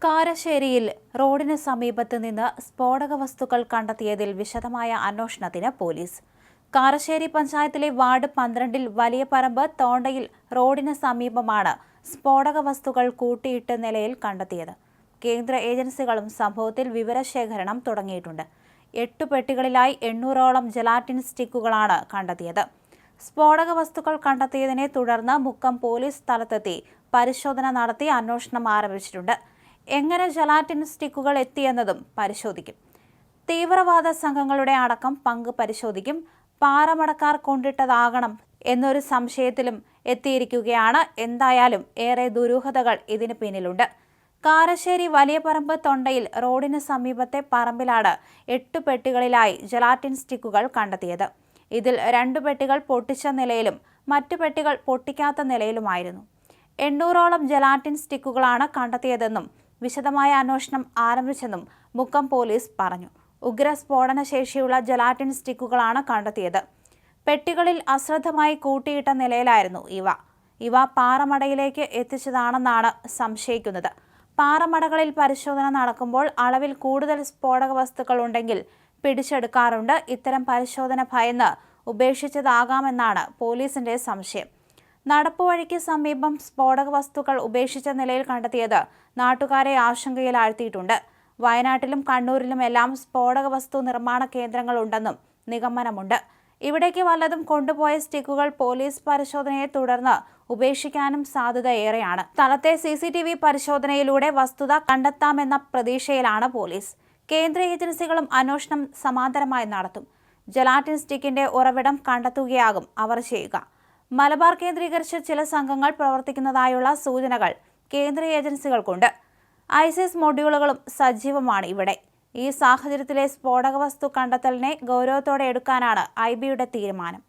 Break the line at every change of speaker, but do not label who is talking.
കാരശ്ശേരിയിൽ റോഡിന് സമീപത്ത് നിന്ന് സ്ഫോടക വസ്തുക്കൾ കണ്ടെത്തിയതിൽ വിശദമായ അന്വേഷണത്തിന് പോലീസ്. കാരശ്ശേരി പഞ്ചായത്തിലെ വാർഡ് 12-ൽ വലിയ പറമ്പ് തോണ്ടയിൽ റോഡിന് സമീപമാണ് സ്ഫോടക വസ്തുക്കൾ കൂട്ടിയിട്ട നിലയിൽ കണ്ടെത്തിയത്. കേന്ദ്ര ഏജൻസികളും സംഭവത്തിൽ വിവരശേഖരണം തുടങ്ങിയിട്ടുണ്ട്. 8 പെട്ടികളിലായി 800ഓളം ജലാറ്റിൻ സ്റ്റിക്കുകളാണ് കണ്ടെത്തിയത്. സ്ഫോടക വസ്തുക്കൾ കണ്ടെത്തിയതിനെ തുടർന്ന് മുക്കം പോലീസ് സ്ഥലത്തെത്തി പരിശോധന നടത്തി അന്വേഷണം ആരംഭിച്ചിട്ടുണ്ട്. എങ്ങനെ ജലാറ്റിൻ സ്റ്റിക്കുകൾ എത്തിയെന്നതും പരിശോധിക്കും. തീവ്രവാദ സംഘങ്ങളുടെ അടക്കം പങ്ക് പരിശോധിക്കും. പാറമടക്കാർ കൊണ്ടിട്ടതാകണം എന്നൊരു സംശയത്തിലും എത്തിയിരിക്കുകയാണ്. എന്തായാലും ഏറെ ദുരൂഹതകൾ ഇതിന് പിന്നിലുണ്ട്. കാരശ്ശേരി വലിയ പറമ്പ് തൊണ്ടയിൽ റോഡിന് സമീപത്തെ പറമ്പിലാണ് 8 പെട്ടികളിലായി ജലാറ്റിൻ സ്റ്റിക്കുകൾ കണ്ടെത്തിയത്. ഇതിൽ 2 പെട്ടികൾ പൊട്ടിച്ച നിലയിലും മറ്റു പെട്ടികൾ പൊട്ടിക്കാത്ത നിലയിലുമായിരുന്നു. 800ഓളം ജലാറ്റിൻ സ്റ്റിക്കുകളാണ് കണ്ടെത്തിയതെന്നും വിശദമായ അന്വേഷണം ആരംഭിച്ചെന്നും മുക്കം പോലീസ് പറഞ്ഞു. ഉഗ്ര സ്ഫോടന ശേഷിയുള്ള ജലാറ്റിൻ സ്റ്റിക്കുകളാണ് കണ്ടെത്തിയത്. പെട്ടികളിൽ അശ്രദ്ധമായി കൂട്ടിയിട്ട നിലയിലായിരുന്നു ഇവ പാറമടയിലേക്ക് എത്തിച്ചതാണെന്നാണ് സംശയിക്കുന്നത്. പാറമടകളിൽ പരിശോധന നടക്കുമ്പോൾ അളവിൽ കൂടുതൽ സ്ഫോടക വസ്തുക്കൾ ഉണ്ടെങ്കിൽ പിടിച്ചെടുക്കാറുണ്ട്. ഇത്തരം പരിശോധന ഭയന്ന് ഉപേക്ഷിച്ചതാകാമെന്നാണ് പോലീസിന്റെ സംശയം. നടപ്പുവഴിക്ക് സമീപം സ്ഫോടക വസ്തുക്കൾ ഉപേക്ഷിച്ച നിലയിൽ കണ്ടെത്തിയത് നാട്ടുകാരെ ആശങ്കയിലാഴ്ത്തിയിട്ടുണ്ട്. വയനാട്ടിലും കണ്ണൂരിലുമെല്ലാം സ്ഫോടക വസ്തു നിർമ്മാണ കേന്ദ്രങ്ങളുണ്ടെന്നും നിഗമനമുണ്ട്. ഇവിടേക്ക് വല്ലതും കൊണ്ടുപോയ സ്റ്റിക്കുകൾ പോലീസ് പരിശോധനയെ തുടർന്ന് ഉപേക്ഷിക്കാനും സാധ്യത ഏറെയാണ്. സ്ഥലത്തെ CCTV പരിശോധനയിലൂടെ വസ്തുത കണ്ടെത്താമെന്ന പ്രതീക്ഷയിലാണ് പോലീസ്. കേന്ദ്ര ഏജൻസികളും അന്വേഷണം സമാന്തരമായി നടത്തും. ജലാറ്റിൻ സ്റ്റിക്കിന്റെ ഉറവിടം കണ്ടെത്തുകയാകും അവർ ചെയ്യുക. മലബാർ കേന്ദ്രീകരിച്ച് ചില സംഘങ്ങൾ പ്രവർത്തിക്കുന്നതായുള്ള സൂചനകൾ കേന്ദ്ര ഏജൻസികൾക്കുണ്ട്. ISIS മൊഡ്യൂളുകളും സജീവമാണ് ഇവിടെ. ഈ സാഹചര്യത്തിലെ സ്ഫോടക വസ്തു കണ്ടെത്തലിനെ ഗൗരവത്തോടെ എടുക്കാനാണ് IBയുടെ തീരുമാനം.